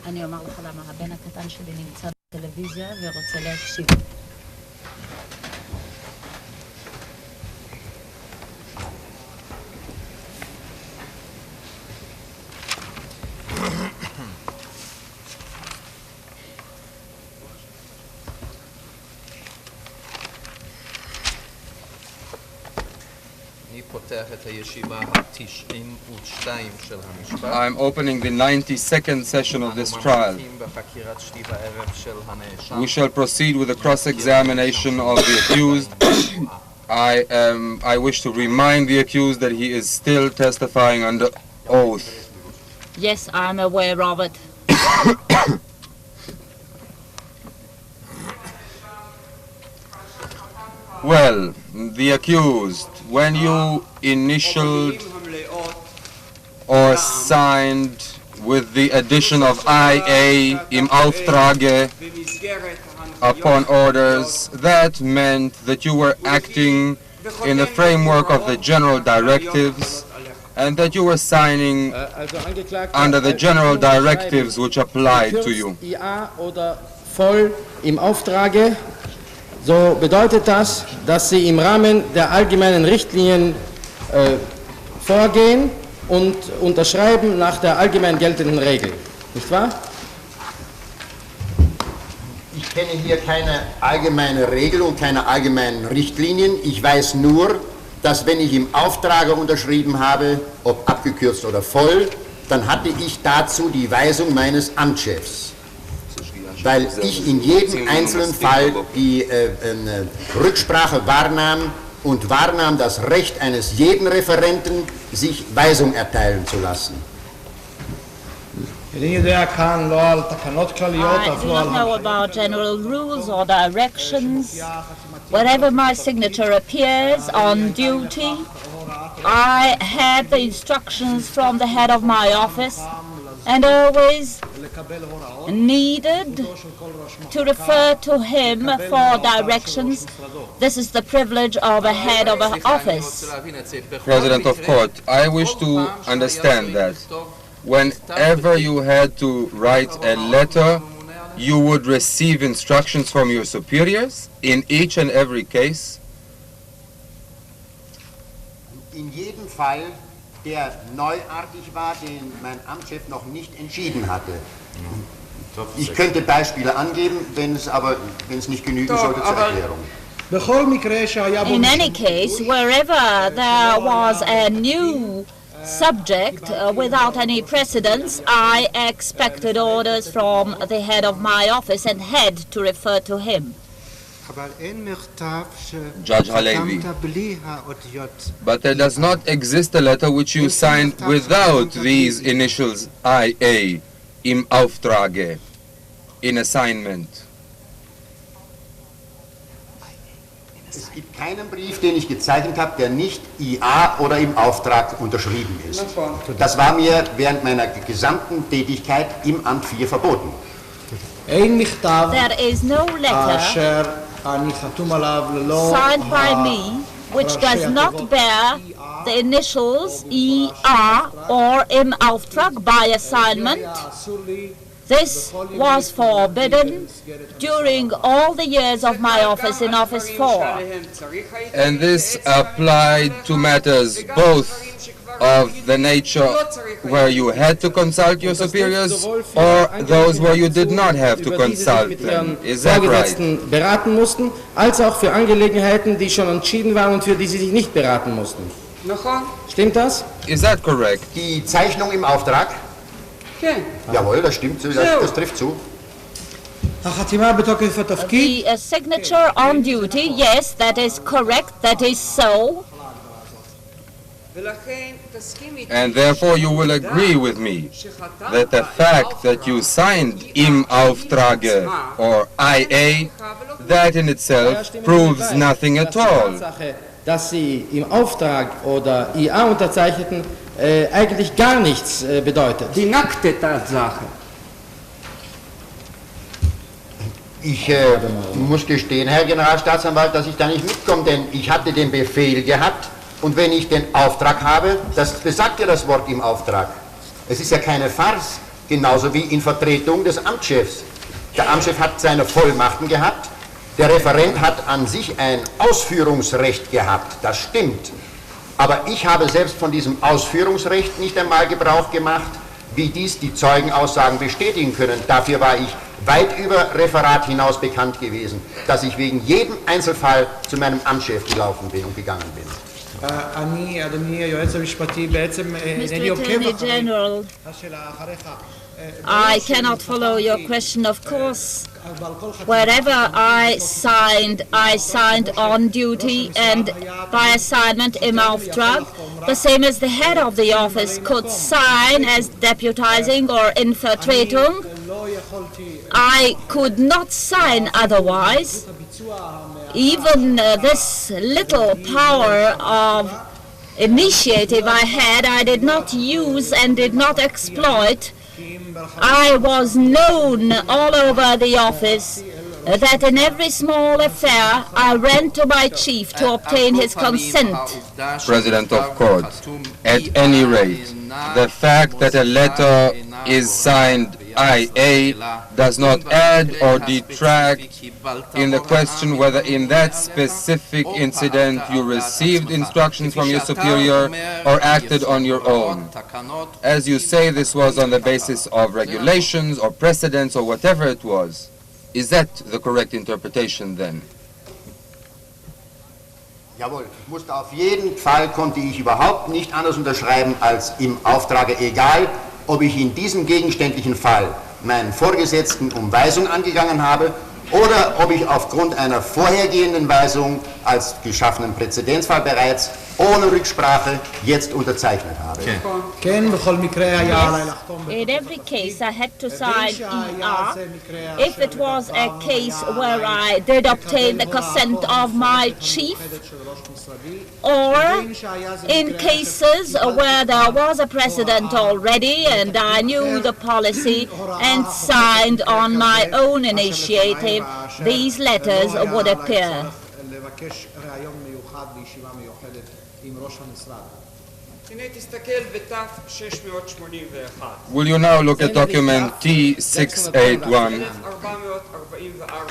אני אומר לך למה, הבן הקטן שלי נמצא בטלוויזיה ורוצה להקשיב. I'm opening the 92nd session of this trial. We shall proceed with the cross-examination of the accused. I wish to remind the accused that he is still testifying under oath. Yes, I'm aware of it. Well, the accused, when you initialed or signed with the addition of IA im Auftrage upon orders, that meant that you were acting in the framework of the general directives and that you were signing under the general directives which applied to you. IA oder voll im Auftrage, so bedeutet das, dass Sie im Rahmen der allgemeinen Richtlinien vorgehen und unterschreiben nach der allgemein geltenden Regel. Nicht wahr? Ich kenne hier keine allgemeine Regel und keine allgemeinen Richtlinien. Ich weiß nur, dass wenn ich im Auftrage unterschrieben habe, ob abgekürzt oder voll, dann hatte ich dazu die Weisung meines Amtschefs. Weil ich in jedem einzelnen Fall die Rücksprache wahrnahm und wahrnahm das Recht eines jeden Referenten, sich Weisung erteilen zu lassen. I do not know about general rules or directions. Wherever my signature appears on duty, I had the instructions from the head of my office and always needed to refer to him for directions. This is the privilege of a head of an office. President of Court, I wish to understand that whenever you had to write a letter, you would receive instructions from your superiors in each and every case? In jedem Fall, der neuartig war, den mein Amtschef noch nicht entschieden hatte. Ich könnte Beispiele angeben, wenn es nicht genügen sollte zur Erklärung. In any case, wherever there was a new subject without any precedence, I expected orders from the head of my office and had to refer to him. Judge Halevi, but there does not exist a letter which you signed without these initials IA, im Auftrage, in assignment. Es gibt keinen Brief, den ich gezeichnet habe, der nicht IA oder im Auftrag unterschrieben ist. Das war mir während meiner gesamten Tätigkeit im Amt 4 verboten. There is no letter signed by me which does not bear the initials ER or im Auftrag by assignment. This was forbidden during all the years of my office in Office 4. And this applied to matters both of the nature where you had to consult your superiors or those where you did not have to consult them. Is that right? Beraten mussten, als auch für Angelegenheiten, die schon entschieden waren und für die sie sich nicht beraten mussten. Stimmt das? Is that correct? Die Zeichnung im Auftrag? Jawohl, das stimmt, das trifft zu. The signature on duty, yes, that is correct, that is so. And therefore you will agree with me that the fact that you signed im Auftrage or IA, that in itself proves nothing at all. Dass sie im Auftrag oder IA unterzeichneten, eigentlich gar nichts bedeutet. Die nackte Tatsache. Ich muss gestehen, Herr Generalstaatsanwalt, dass ich da nicht mitkomme, denn ich hatte den Befehl gehabt und wenn ich den Auftrag habe, das besagt ja das Wort im Auftrag. Es ist ja keine Farce, genauso wie in Vertretung des Amtschefs. Der Amtschef hat seine Vollmachten gehabt, der Referent hat an sich ein Ausführungsrecht gehabt, das stimmt. Aber ich habe selbst von diesem Ausführungsrecht nicht einmal Gebrauch gemacht, wie dies die Zeugenaussagen bestätigen können. Dafür war ich weit über Referat hinaus bekannt gewesen, dass ich wegen jedem Einzelfall zu meinem Amtschef gelaufen bin und gegangen bin. אני, אדוני היועץ המשפטי, בעצם אינני Mr. עוקב Attorney אחרי General, השאלה אחריך. I cannot follow your question, of course. Wherever I signed on duty and by assignment im Auftrag, the same as the head of the office could sign as deputizing or in Vertretung. I could not sign otherwise. Even this little power of initiative I had, I did not use and did not exploit. I was known all over the office that in every small affair I ran to my chief to obtain his consent. President of Court, at any rate, the fact that a letter is signed IA does not add or detract in the question whether in that specific incident you received instructions from your superior or acted on your own. As you say, this was on the basis of regulations or precedents or whatever it was. Is that the correct interpretation then? Jawohl, ich musste auf jeden Fall, konnte ich überhaupt nicht anders unterschreiben als im Auftrage, egal ob ich in diesem gegenständlichen Fall meinen Vorgesetzten um Weisung angegangen habe oder ob ich aufgrund einer vorhergehenden Weisung als geschaffenen Präzedenzfall bereits ohne Rücksprache jetzt unterzeichnet habe. כן, בכל מקרה היה עליי לחתום. In every case I had to sign ER. If it was a case where I did obtain the consent of my chief, or in cases where there was a precedent already and I knew the policy and signed on my own initiative, these letters would appear. לבקש ראיון מיוחד בישיבה מיוחדת עם ראש המשרד. הנה תסתכל בתף 681. Will you now look at document T681?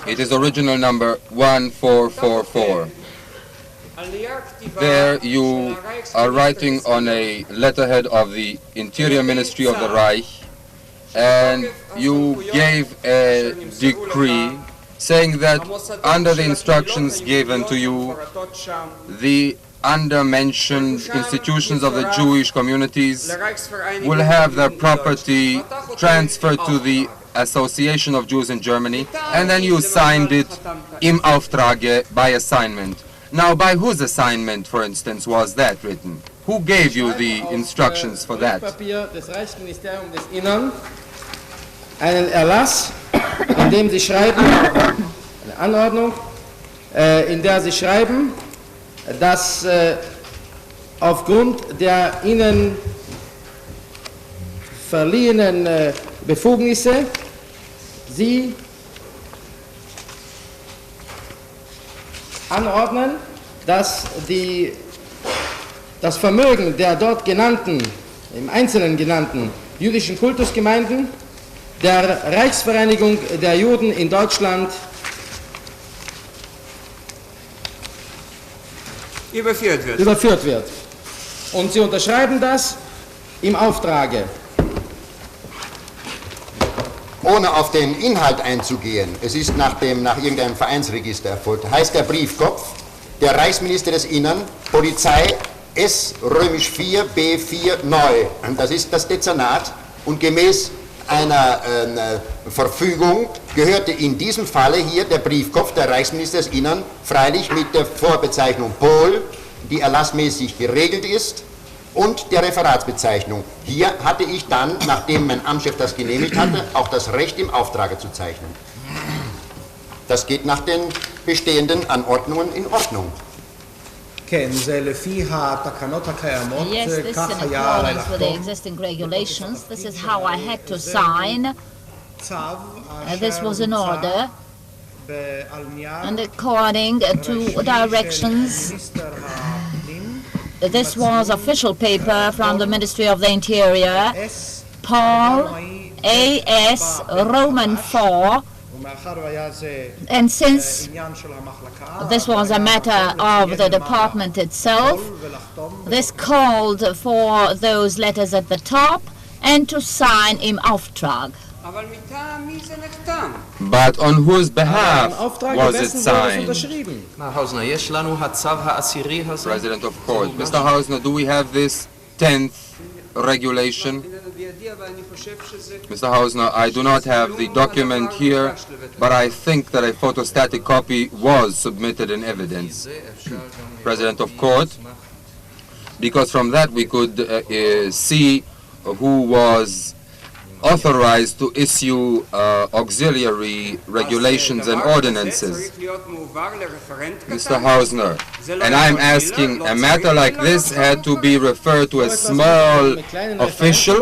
It is original number 1444. There you are writing on a letterhead of the Interior Ministry of the Reich, and you gave a decree saying that under the instructions given to you, the under-mentioned institutions of the Jewish communities will have their property transferred to the Association of Jews in Germany, and then you signed it im Auftrage, by assignment. Now, by whose assignment, for instance, was that written? Who gave you the instructions for that? Papier des Reichsministeriums des Innern einen Erlass, in dem Sie schreiben, eine Anordnung, in der Sie schreiben, dass aufgrund der Ihnen verliehenen Befugnisse Sie anordnen, dass das Vermögen der dort genannten, im Einzelnen genannten jüdischen Kultusgemeinden der Reichsvereinigung der Juden in Deutschland überführt wird. Und Sie unterschreiben das im Auftrage. Ohne auf den Inhalt einzugehen, es ist nach irgendeinem Vereinsregister erfolgt, heißt der Briefkopf, der Reichsminister des Innern, Polizei S römisch 4 B4 neu. Das ist das Dezernat und gemäß einer Verfügung gehörte in diesem Falle hier der Briefkopf der Reichsminister des Innern, freilich mit der Vorbezeichnung Pol, die erlassmäßig geregelt ist, und der Referatsbezeichnung. Hier hatte ich dann, nachdem mein Amtschef das genehmigt hatte, auch das Recht im Auftrage zu zeichnen. Das geht nach den bestehenden Anordnungen in Ordnung. כן, זה לפי התקנות הקיימות, Yes, this is כך in היה עליי accordance with the לחתום. existing regulations. This is how I had to sign. צו This was an order, על נייר and according to directions, מיניסטר הפנים, this was official paper from the Ministry of the Interior. S Paul AS Roman 4, ומאחר והיה זה and since עניין של המחלקה, this was a matter of the department itself, ולחתום this called for those letters at the top and to sign im Auftrag. אבל מטעם מי זה נחתם? But on whose Im behalf Auftrag was it dessen wurde es signed? unterschrieben. מר האוזנר, יש לנו הצו העשירי הזה? President of Court. Mr. Hausner, do we have this 10th regulation? איננו בידי, אבל אני חושב שזה... Mr. Hausner, I do not have the document here, but I think that a photostatic copy was submitted in evidence. President of Court, because from that we could see who was authorized to issue auxiliary regulations and ordinances. צריך להיות מועבר לרפרנט Mr. קטן. Hausner, and I'm asking, a matter like this had to be referred to a small official.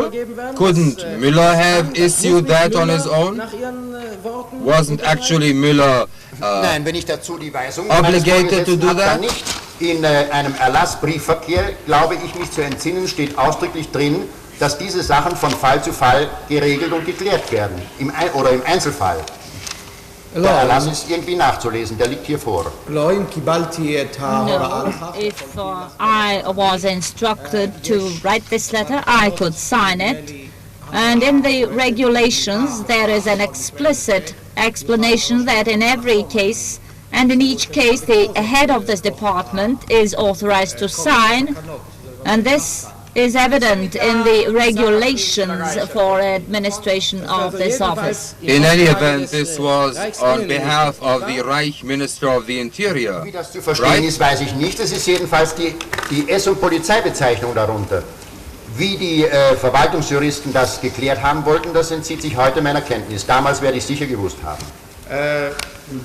Couldn't Müller have issued that on his own? Nach Ihren Worten? Wasn't actually Müller Nein, wenn ich dazu die Weisung obligated to do habe, that? dann nicht. In einem Erlassbriefverkehr, glaube ich, mich zu entsinnen, steht ausdrücklich drin, dass diese Sachen von Fall zu Fall geregelt und geklärt werden. Oder im Einzelfall. Der Erlass ist irgendwie nachzulesen, der liegt hier vor. לא אם קיבלתי את ההוראה No, לכך, if I was instructed to write this letter, I could sign it. And in the regulations, there is an explicit explanation that in every case, and in each case, the head of this department is authorized to sign, and this is evident in the regulations for administration of this office. In any event, this was on behalf of the Reich Minister of the Interior. Wie das zu verstehen ist, weiß ich nicht. Es ist jedenfalls die S- und Polizeibezeichnung darunter. Wie die Verwaltungsjuristen das geklärt haben wollten, das entzieht sich heute meiner Kenntnis. Damals werde ich sicher gewusst haben.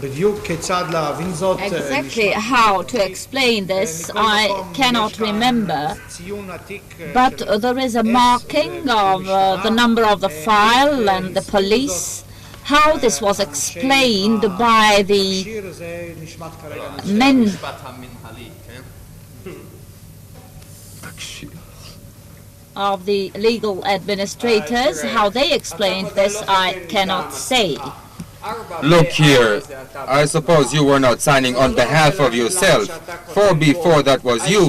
בדיוק כיצד להבין זאת, Exactly how to explain this, I cannot remember, ציון עתיק but there is a marking of the number of the file and the police. How this was explained by the השיר הזה נשמט כרגע. men המשפט המנהלי, כן? of the legal administrators, how they explained this, I cannot say. Look here, I suppose you were not signing on behalf of yourself, for before that was you.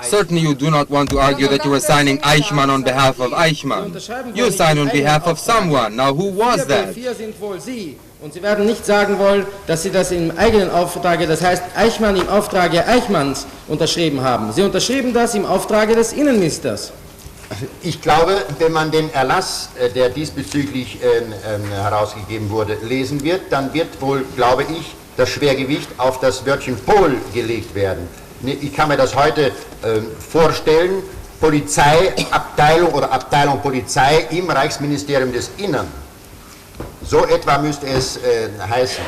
Certainly you do not want to argue that you were signing Eichmann on behalf of Eichmann. You signed on behalf of someone. Now who was that? Vier sind wohl Sie. Und Sie werden nicht sagen wollen, dass Sie das im eigenen Auftrage, das heißt Eichmann im Auftrage Eichmanns unterschrieben haben. Sie unterschrieben das im Auftrage des Innenministers. Ich glaube, wenn man den Erlass, der diesbezüglich herausgegeben wurde, lesen wird, dann wird wohl, glaube ich, das Schwergewicht auf das Wörtchen Pol gelegt werden. Ich kann mir das heute vorstellen, Polizeiabteilung oder Abteilung Polizei im Reichsministerium des Innern. So etwa müsste es heißen.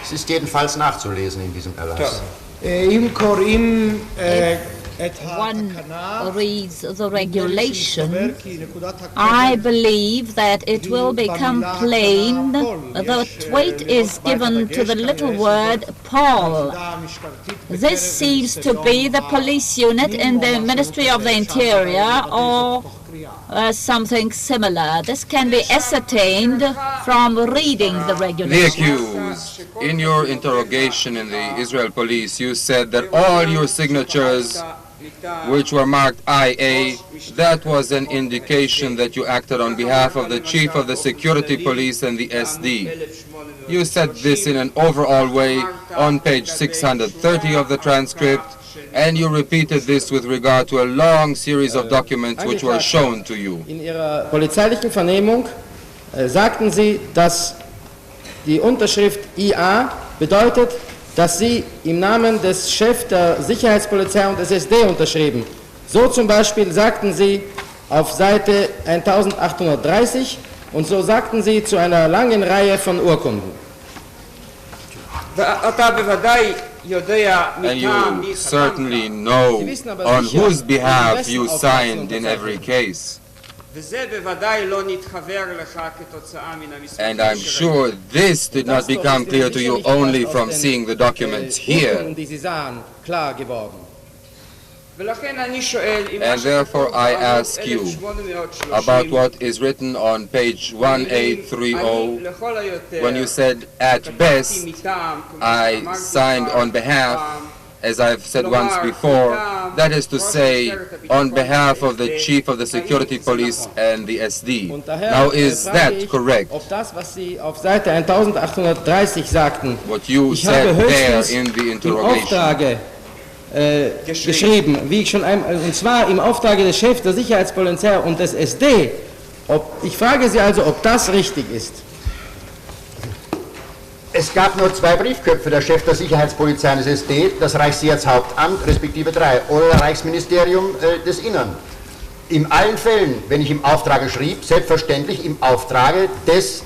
Es ist jedenfalls nachzulesen in diesem Erlass. אם קוראים את one התקנה, reads the regulation, אומר כי נקודת I believe that it will become plain that weight is given to the little word Paul. This seems to be the police unit in the Ministry of the Interior or something similar. This can be ascertained from reading the The regulations. accused, in your interrogation in the Israel police, you said that all your signatures, which were marked IA, that was an indication that you acted on behalf of the chief of the security police and the SD. You said this in an overall way on page 630 of the transcript, and you repeated this with regard to a long series of documents which were shown to you. In Ihrer polizeilichen Vernehmung sagten Sie, dass die Unterschrift IA bedeutet, dass Sie im Namen des Chefs der Sicherheitspolizei und des SD unterschrieben. So zum Beispiel sagten Sie auf Seite 1830 und so sagten Sie zu einer langen Reihe von Urkunden. ואתה בוודאי יודע And מטעם you מי certainly חתמת, know on whose behalf you signed in every case. וזה בוודאי לא נתחבר לך כתוצאה מן המסמכים And I'm sure this did not become clear to you only from seeing the documents here. Urkunden, die Sie sahen, klar geworden. And therefore I ask you about what is written on page 1830 when you said, at best, I signed on behalf, as I've said once before, that is to say, on behalf of the Chief of the Security Police and the SD. Now, is that correct? Ob das, was Sie auf Seite 1830 sagten, What you ich habe said there höchstens in the im interrogation. Auftrage geschrieben, wie ich schon und zwar im Auftrage des Chefs der Sicherheitspolizei und des SD. Ich frage Sie also, ob das richtig ist. Es gab nur 2 Briefköpfe, der Chef der Sicherheitspolizei des SD, das Reichssicherheitshauptamt, respektive 3, oder Reichsministerium des Innern. In allen Fällen, wenn ich im Auftrage schrieb, selbstverständlich im Auftrage des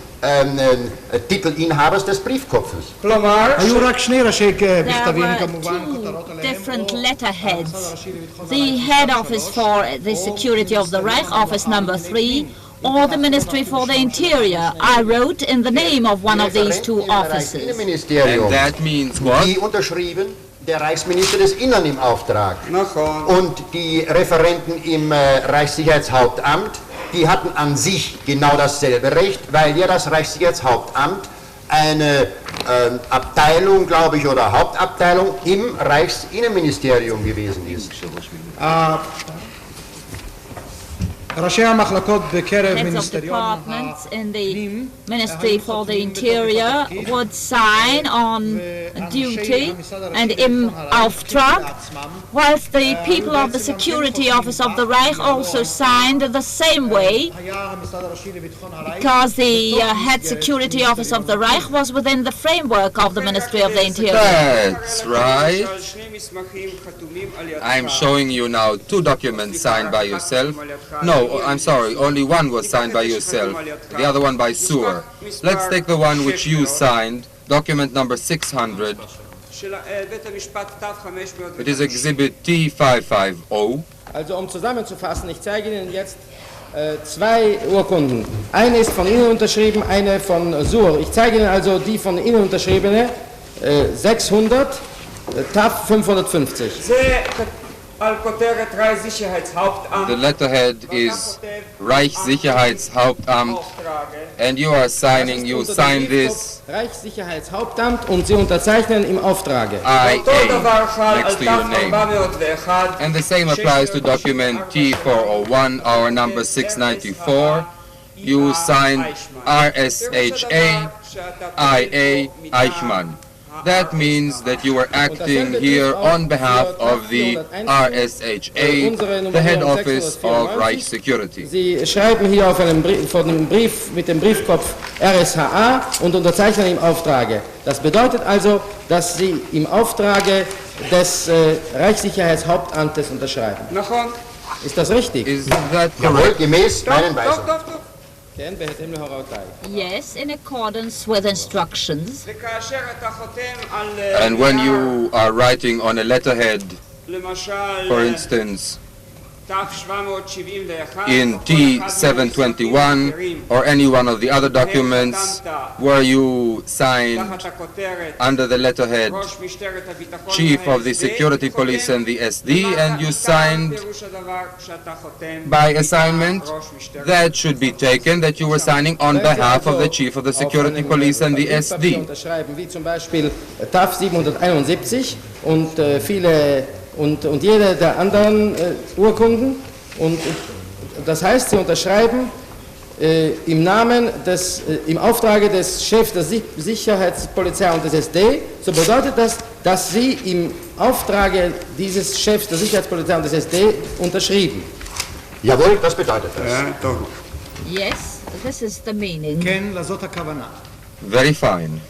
Titelinhabers des Briefkopfes. היו רק שני ראשי There מכתבים were כמובן, two כותרות עליהם, different או letterheads. המוסד הראשי לביטחון The head office for the security of the Reich, office number 3, or the Ministry for the Interior. I wrote in the name of one of these two offices. And that means what? Die unterschrieben der Reichsminister des Innern im Auftrag. Und die Referenten im Reichssicherheitshauptamt, die hatten an sich genau dasselbe Recht, weil ja das Reichssicherheitshauptamt eine Abteilung, glaube ich, oder Hauptabteilung im Reichsinnenministerium gewesen ist. ראשי המחלקות בקרב Heads of מיניסטריון departments in the Ministry for the Interior would sign on duty and im Auftrag, whilst the people of the Security Office of the Reich also signed the same way, because the head Security Office of the Reich was within the framework of the Ministry of the Interior. That's right. I'm showing you now 2 documents signed by yourself. No, I'm sorry, only one was signed by yourself, the other one by Sur. Let's take the one which you signed, document number 600. It is exhibit T550. Also zusammenzufassen, ich zeige Ihnen jetzt 2 Urkunden. Eine ist von Ihnen unterschrieben, eine von Sur. Ich zeige Ihnen also die von Ihnen unterschriebene 600, TAF 550. The letterhead is Reichssicherheitshauptamt, and you are signing, you sign this Reichssicherheitshauptamt und Sie unterzeichnen im Auftrage. IA next to your name. And the same applies to document T401, our number 694. You signed RSHA IA Eichmann. That means that you are acting here on behalf of the RSHA, the head office of Reich Security. Sie schreiben hier auf einem Brief mit dem Briefkopf RSHA und unterzeichnen im Auftrage. Das bedeutet also, dass Sie im Auftrage des Reichssicherheitshauptamtes unterschreiben. Ist das richtig? Is that Jawohl, correct? gemäß meinen Weisungen. Yes, in accordance with instructions. And when you are writing on a letterhead, for instance, in T721 or any one of the other documents where you signed under the letterhead Chief of the Security Police and the SD, and you signed by assignment, that should be taken that you were signing on behalf of the Chief of the Security Police and the SD. Unterschreiben, wie zum Beispiel TAF 771 und viele und jede der anderen Urkunden. Und das heißt, Sie unterschreiben im Namen im Auftrage des Chefs der Sicherheitspolizei und des SD. So bedeutet das, dass Sie im Auftrage dieses Chefs der Sicherheitspolizei und des SD unterschrieben. Jawohl, das bedeutet das. Yes, this is the meaning. כן, לזאת הכוונה. Very fine.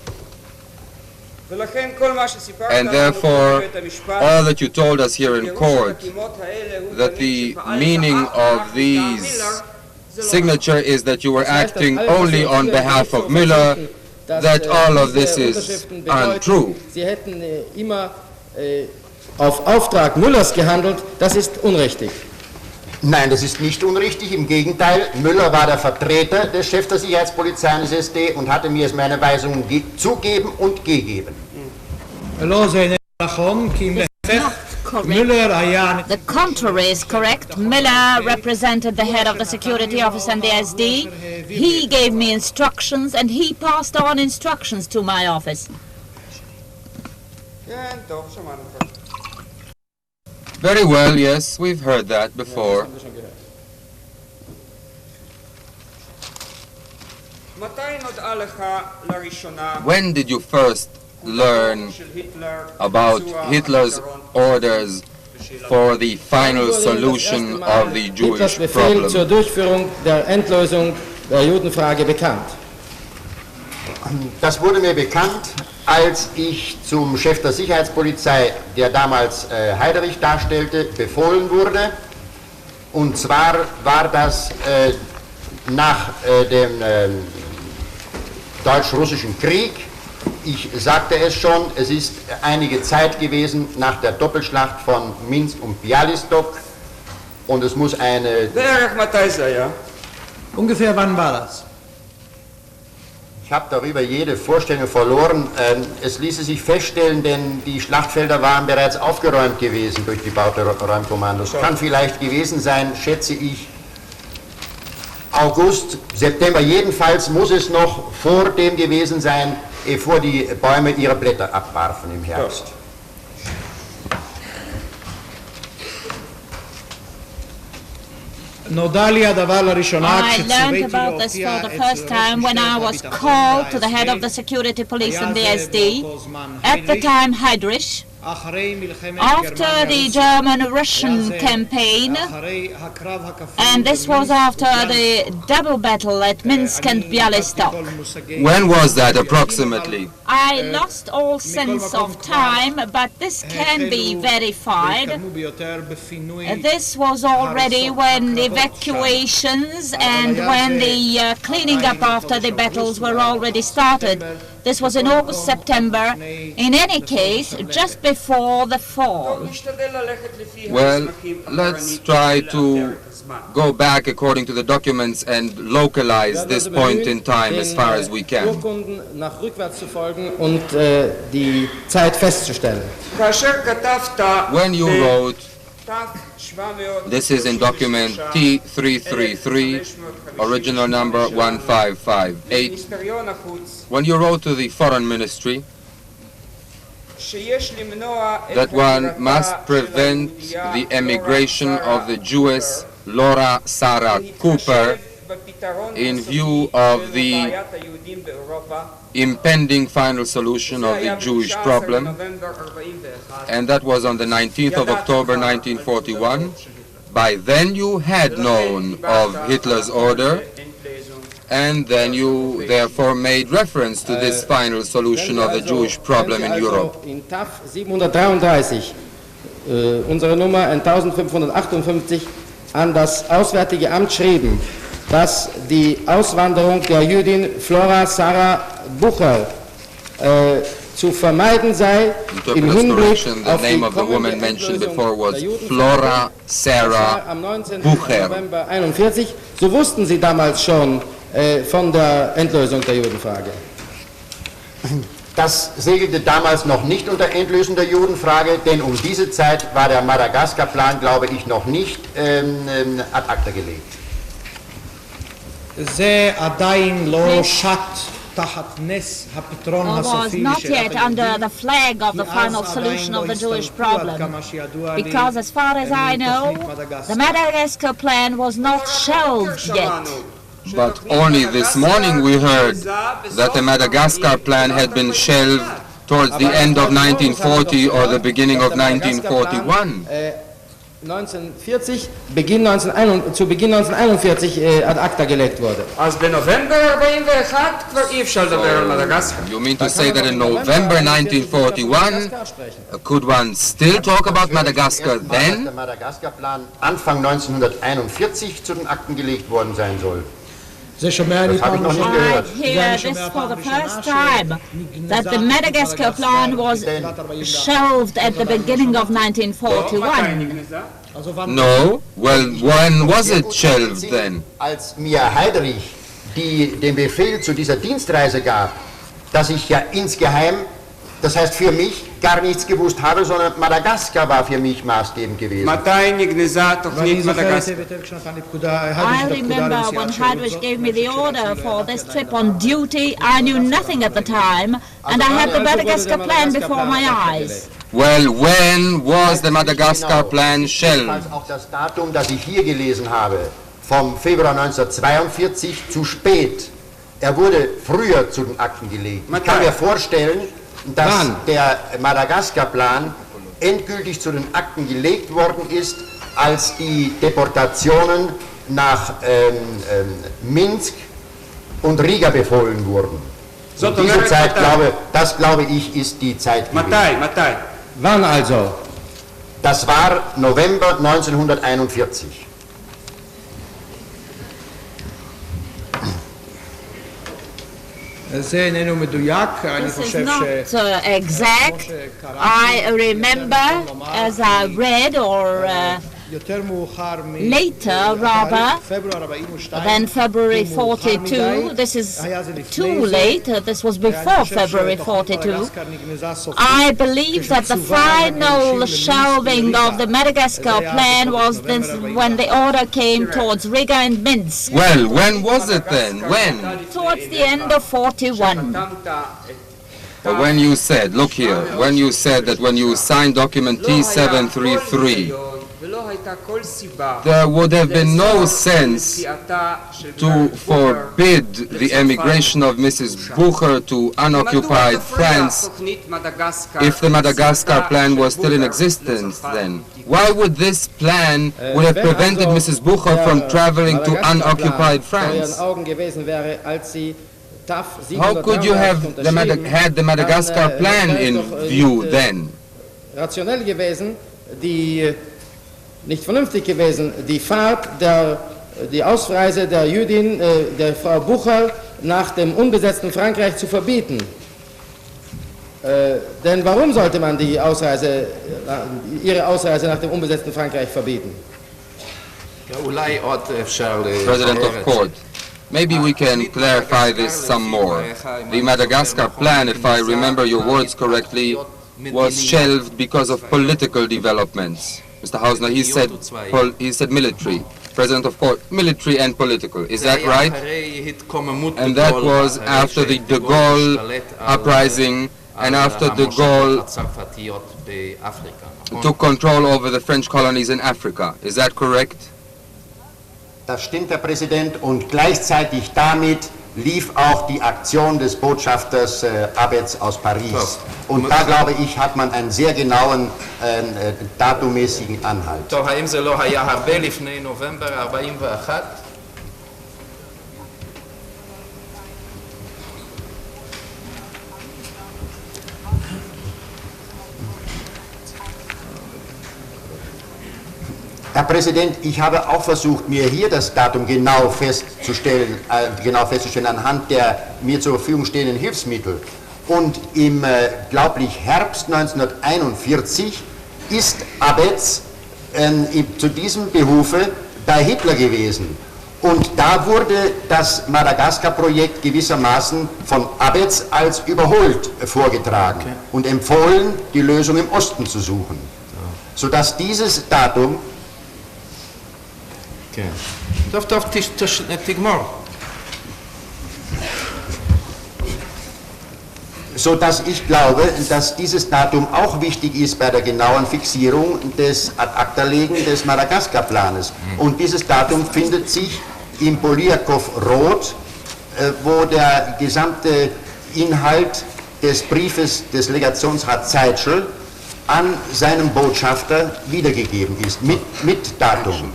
And therefore, all that you told us here in court, that the meaning of these signature is that you were acting only on behalf of Müller, that all of this is untrue. Sie hätten immer auf Auftrag Müllers gehandelt, das ist unrichtig. Nein, das ist nicht unrichtig. Im Gegenteil, Müller war der Vertreter des Chefs der Sicherheitspolizei des SD und hatte mir meine Weisungen zugeben und gegeben. לא, זה נכון, כי אם It's להפך, not incorrect. Müller היה... The contrary is correct. Miller represented the head of the security office and the SD. He gave me instructions and he passed on instructions to my office. כן, טוב, שמענו כבר. Very well, yes, we've heard that before. מתי נודעה לך לראשונה When did you first learn של היטלר about ביצוע Hitler's הפתרון orders for the final solution of the Hitlers Jewish Befehl zur problem? Durchführung der Endlösung der Judenfrage bekannt? Das wurde mir bekannt, als ich zum Chef der Sicherheitspolizei, der damals Heiderich darstellte, befohlen wurde. Und zwar war das nach dem Deutsch-Russischen Krieg. Ich sagte es schon, es ist einige Zeit gewesen nach der Doppelschlacht von Minsk und Bialystok. Und es muss eine... בערך מתי זה היה? ungefähr wann war das? Ich habe darüber jede Vorstellung verloren. Es ließe sich feststellen, denn die Schlachtfelder waren bereits aufgeräumt gewesen durch die Bauräumkommandos. Kann vielleicht gewesen sein, schätze ich, August, September. Jedenfalls muss es noch vor dem gewesen sein, bevor die Bäume ihre Blätter abwarfen im Herbst. נודע לי הדבר לראשונה I learned כשצוויתי about this להופיע for the אצל first time when I was called to the head of the security police in the SD, at the time Heydrich. אחרי מלחמת After the German-Russian campaign, אחרי הקרב הכפול and this was after the double battle at Minsk and Bialystok. When was that approximately? I lost all sense of time, but this can be verified. התקדמו ביותר בפינוי This was already when evacuations and when the cleaning up after the battles were already started. This was in August, September. In any case, just before the fall. נשתדל ללכת לפי Well, המסמכים let's אחורנית try לאתר to את הזמן. go back according to the documents and localize this point in time as far as we can. Urkunden nach rückwärts zu folgen und die Zeit festzustellen. כאשר כתבת When you wrote, ב-733 this is in document T333, original number 1558, מיניסטריון החוץ, when you wrote to the foreign ministry שיש למנוע את that one הגירתה must של prevent היהודייה the לורה emigration שרה of the Jewess Laura Sarah Cooper בפתרון in הסופי view of של the בעיית היהודים באירופה. impending final solution זה of היה the Jewish ב-19 problem, בנובמבר 41. and that was on the 19th of October 1941. By then you had known of Hitler's order, and then you therefore made reference to this final solution of the Jewish problem in Europe. In TAF 733, unsere Nummer 1558, an das Auswärtige Amt schrieben, dass die Auswanderung der Jüdin Flora Sarah Bucher zu vermeiden sei im Hinblick Interpretation, the auf die name of the woman kommende mentioned Endlösung before was der Judenfrage. Flora Sarah Am 19. Bucher. November 41, so wussten Sie damals schon von der Endlösung der Judenfrage. Das segelte damals noch nicht unter Endlösung der Judenfrage, denn um diese Zeit war der Madagaskar-Plan, glaube ich, noch nicht ad acta gelegt. זה עדיין לא שט תחת נס הפתרון Or was הסופי not של yet under the flag of the final solution of the Jewish problem, because as far as I know, the Madagascar plan was not shelved yet. But only this morning we heard that the Madagascar plan had been shelved towards the end of 1940 or the beginning of 1941. 1940, zu Beginn 1941 ad acta gelegt wurde. אז בנובמבר 41 כבר אי אפשר לדבר על מדגסקר. You mean to say that in November 1941, could one still talk about Madagascar then? Der Madagaskar-Plan Anfang 1941 zu den Akten gelegt worden sein soll. זה שומע לי Das habe ich פעם noch nicht ראשונה. gehört. I hear this for the first time, that the Madagascar plan was shelved at the beginning of 1941. Also wann No? Well, when was it shelved then? Als mir Heiderich den Befehl zu dieser Dienstreise gab, dass ich ja insgeheim Das heißt, für mich gar nichts gewusst habe, sondern Madagaskar war für mich maßgebend gewesen. מתי נגנזה תוכנית מדגסקר? I remember when Heydrich gave me the order for this trip on duty, I knew nothing at the time, and I had the Madagascar plan before my eyes. Well, when was the Madagascar plan shelved? Auch das Datum, das ich hier gelesen habe, vom Februar 1942 zu spät. Er wurde früher zu den Akten gelegt. Ich kann mir vorstellen, dass der Madagaskar-Plan endgültig zu den Akten gelegt worden ist, als die Deportationen nach Minsk und Riga befohlen wurden. Und diese Zeit, glaube ich, ist die Zeit gewesen. מתי? Wann also? Das war November 1941. זה איננו מדויק, אני This is חושב not exact. I remember, as I read, or יותר מאוחר later rather, פברואר 42, than February 42. This is too late. This was before February 42. I believe that the final shelving of the Madagascar plan was this, when the order came towards Riga and Minsk, Well, when was it then? When? towards the end of 41. Well, when you said, look here, when you said that when you signed document T733, there would have been no sense to forbid the emigration of Mrs. Bucher to unoccupied France if the Madagascar plan was still in existence then. Why would this plan would have prevented Mrs. Bucher from traveling to unoccupied France? How could you have had the Madagascar plan in view then? Rationell gewesen, nicht vernünftig gewesen, die Ausreise der Jüdin, der Frau Bucher, nach dem unbesetzten Frankreich zu verbieten. Denn warum sollte man ihre Ausreise nach dem unbesetzten Frankreich verbieten? President of Court, maybe we can clarify this some more. The Madagascar plan, if I remember your words correctly, was shelved because of political developments. Mr. Hausner, he said military. President of Court, military and political. Is that right? And that was after the De Gaulle uprising and after De Gaulle took control over the French colonies in Africa. Is that correct? Das stimmt, Herr Präsident, und gleichzeitig damit lief auch die Aktion des Botschafters Abetz aus Paris. Und da, glaube ich, hat man einen sehr genauen datummäßigen Anhalt. האם זה לא היה הרבה לפני נובמבר 41? Herr Präsident, ich habe auch versucht, mir hier das Datum genau festzustellen anhand der mir zur Verfügung stehenden Hilfsmittel. Und im, glaublich, Herbst 1941 ist Abetz zu diesem Behufe bei Hitler gewesen. Und da wurde das Madagaskar-Projekt gewissermaßen von Abetz als überholt vorgetragen und empfohlen, die Lösung im Osten zu suchen. Sodass dieses Datum טוב, תגמור. Sodass ich glaube, dass dieses Datum auch wichtig ist bei der genauen Fixierung des Ad-Acta-Legen des Madagaskar-Planes. Und dieses Datum findet sich im Poliakow-Rot, wo der gesamte Inhalt des Briefes des Legationsrats Zeitschel an seinen Botschafter wiedergegeben ist, mit Datum.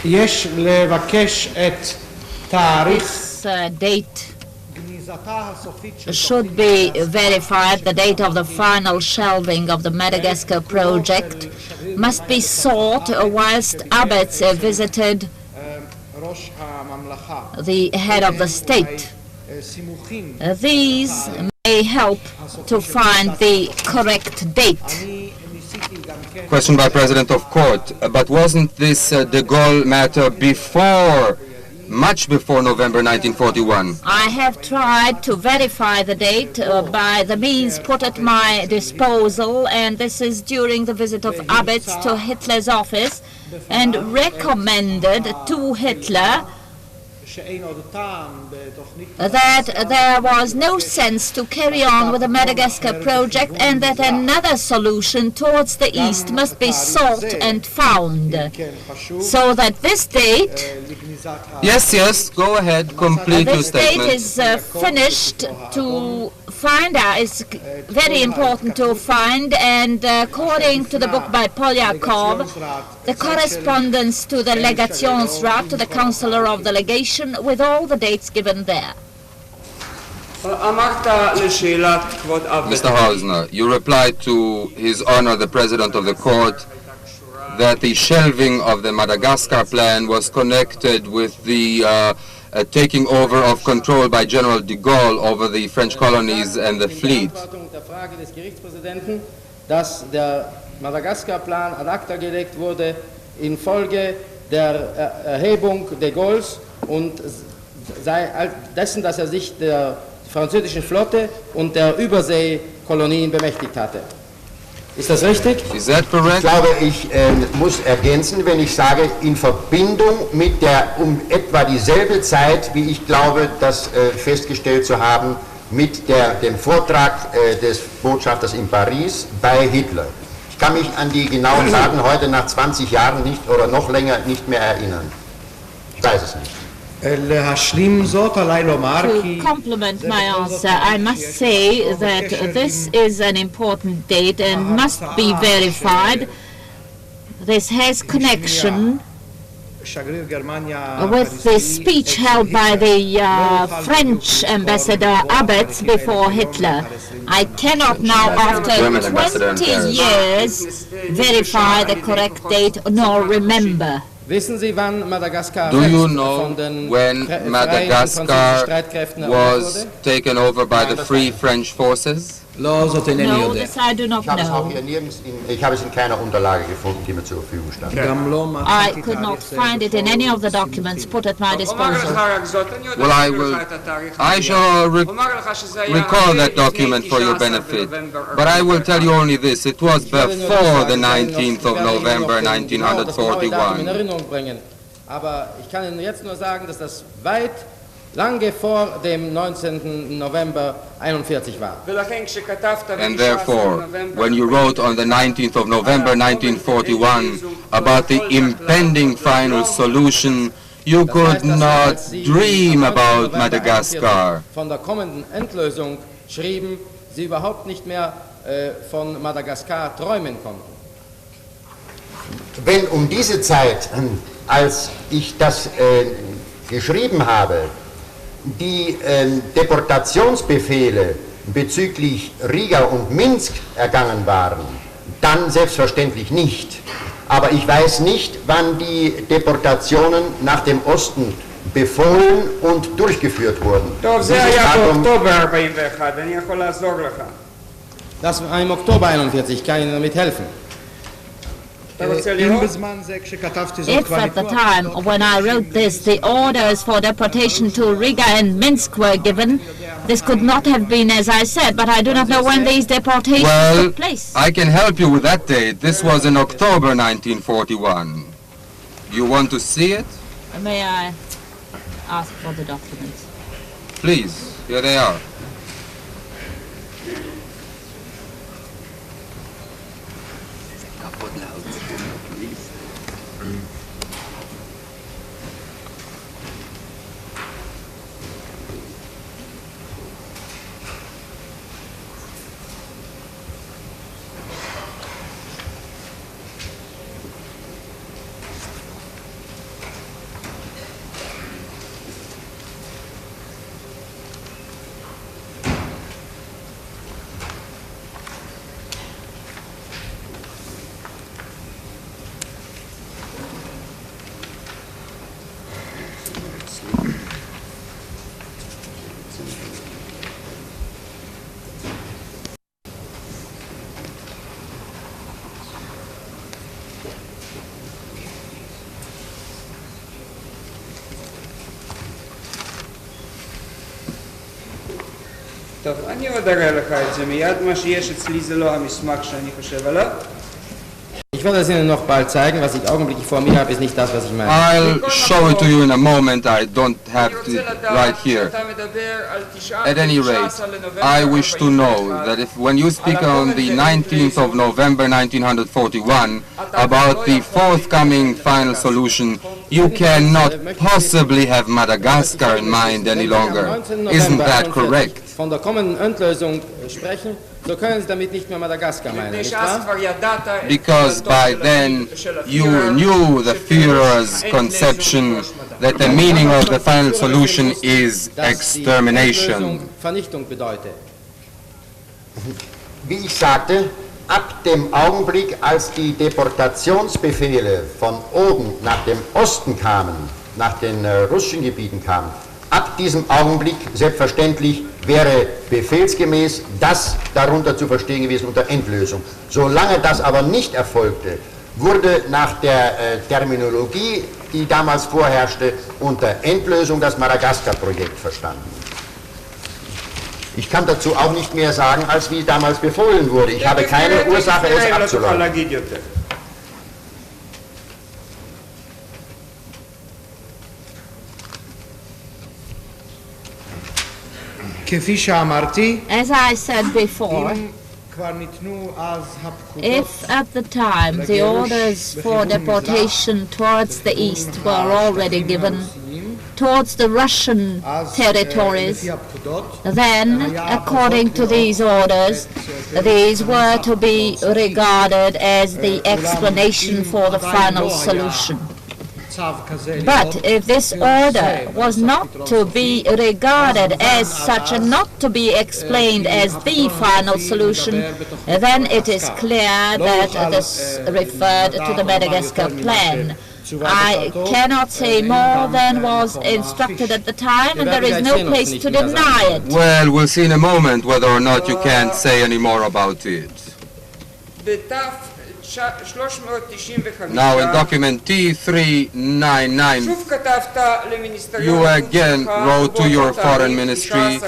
יש לבקש את תאריך This date should be verified. The date of the final shelving of the Madagascar project must be sought whilst Abetz visited the head of the state. These may help to find the correct date. Question by President of Court. But wasn't this de Gaulle matter before, much before November 1941? I have tried to verify the date by the means put at my disposal, and this is during the visit of Abetz to Hitler's office, and recommended to Hitler that there was no sense to carry on with the Madagascar project, and that another solution towards the east must be sought and found. So that this date... Yes, go ahead, complete your This date statement. is finished to find out, is very important to find, and according to the book by Polyakov, the correspondence to the Legationsrat, to the Counselor of the Legation, with all the dates given there. Mr. Hausner, you replied to His Honor the President of the Court that the shelving of the Madagascar plan was connected with the taking over of control by General de Gaulle over the French colonies and the fleet. Dass der Madagaskar-Plan ad acta gelegt wurde infolge der Erhebung de Gaulles und dessen, dass sich der französischen Flotte und der Überseekolonien bemächtigt hatte. Ist das richtig? Is that correct? Ich glaube, ich muss ergänzen, wenn ich sage, in Verbindung mit der um etwa dieselbe Zeit, wie ich glaube, das festgestellt zu haben, mit dem Vortrag des Botschafters in Paris bei Hitler. Ich kann mich an die genauen Daten heute nach 20 Jahren nicht oder noch länger nicht mehr erinnern. Ich weiß es nicht. To complement my answer, I must say that this is an important date and must be verified. This has connection with the speech held by the French ambassador Abetz before Hitler. I cannot now, after 20 years, verify the correct date nor remember. Wissen Sie, wann Madagaskar Do you know when Madagascar was taken over by the Free French Forces? No, this I do not know. Ich habe es in keiner Unterlage gefunden, die mir zur Verfügung stand. I could not find it in any of the documents put at my disposal. Well, I shall recall that document for your benefit, but I will tell you only this. It was before the 19th of November 1941. Aber ich kann Ihnen jetzt nur sagen, dass das weit lange vor dem 19. November 41 war. And therefore, when you wrote on the 19th of November 1941 about the impending final solution, you could not dream about Madagascar. Von der kommenden Endlösung schrieben, Sie überhaupt nicht mehr von Madagaskar träumen konnten. Wenn um diese Zeit, als ich das geschrieben habe, die Deportationsbefehle bezüglich Riga und Minsk ergangen waren, dann selbstverständlich nicht. Aber ich weiß nicht, wann die Deportationen nach dem Osten befohlen und durchgeführt wurden. Das war im Oktober 41, ich kann Ihnen damit helfen. If at the time when I wrote this, the orders for deportation to Riga and Minsk were given, this could not have been as I said, but I do not know when these deportations took place. I can help you with that date. This was in October 1941. You want to see it? May I ask for the documents? Please, here they are. טוב, אני עוד אראה לך את זה מיד, מה שיש אצלי זה לא המסמך שאני חושב עליו. Ich werde es Ihnen noch bald zeigen, was ich augenblicklich vor mir habe, ist nicht das, was ich meine. I'll show it to you in a moment. I don't have it right here. At any rate, I wish to know that if when you speak on the 19th of November 1941 about the forthcoming final solution, you cannot possibly have Madagascar in mind any longer. Isn't that correct? Von der kommenden Endlösung sprechen, so können Sie damit nicht mehr Madagaskar meinen, nicht wahr? Because by then you knew the Führer's conception that the meaning of the final solution is extermination. Vernichtung bedeutet. Wie ich sagte, ab dem Augenblick, als die Deportationsbefehle von oben nach dem Osten kamen, nach den russischen Gebieten kamen, ab diesem Augenblick, selbstverständlich, wäre befehlsgemäß das darunter zu verstehen gewesen unter Endlösung. Solange das aber nicht erfolgte, wurde nach der Terminologie, die damals vorherrschte, unter Endlösung das Madagaskar-Projekt verstanden. Ich kann dazu auch nicht mehr sagen, als wie damals befohlen wurde. Ich habe keine Ursache, es abzuleugnen. כפי שאמרתי, As I said before, אם כבר ניתנו אז הפקודות, if at the time the orders for deportation towards the east were already given towards the Russian אז territories, לפי הפקודות, then, according to these orders, these were to be regarded as the explanation for the final solution. צו כזה But if this order was not to be regarded as such and not to be explained as the final solution, then it is clear that this referred to the Madagascar plan. I cannot say more than was instructed at the time, and there is no place to deny it. Well, we'll see in a moment whether or not you can't say any more about it. Now in document T399, you again wrote to your foreign ministry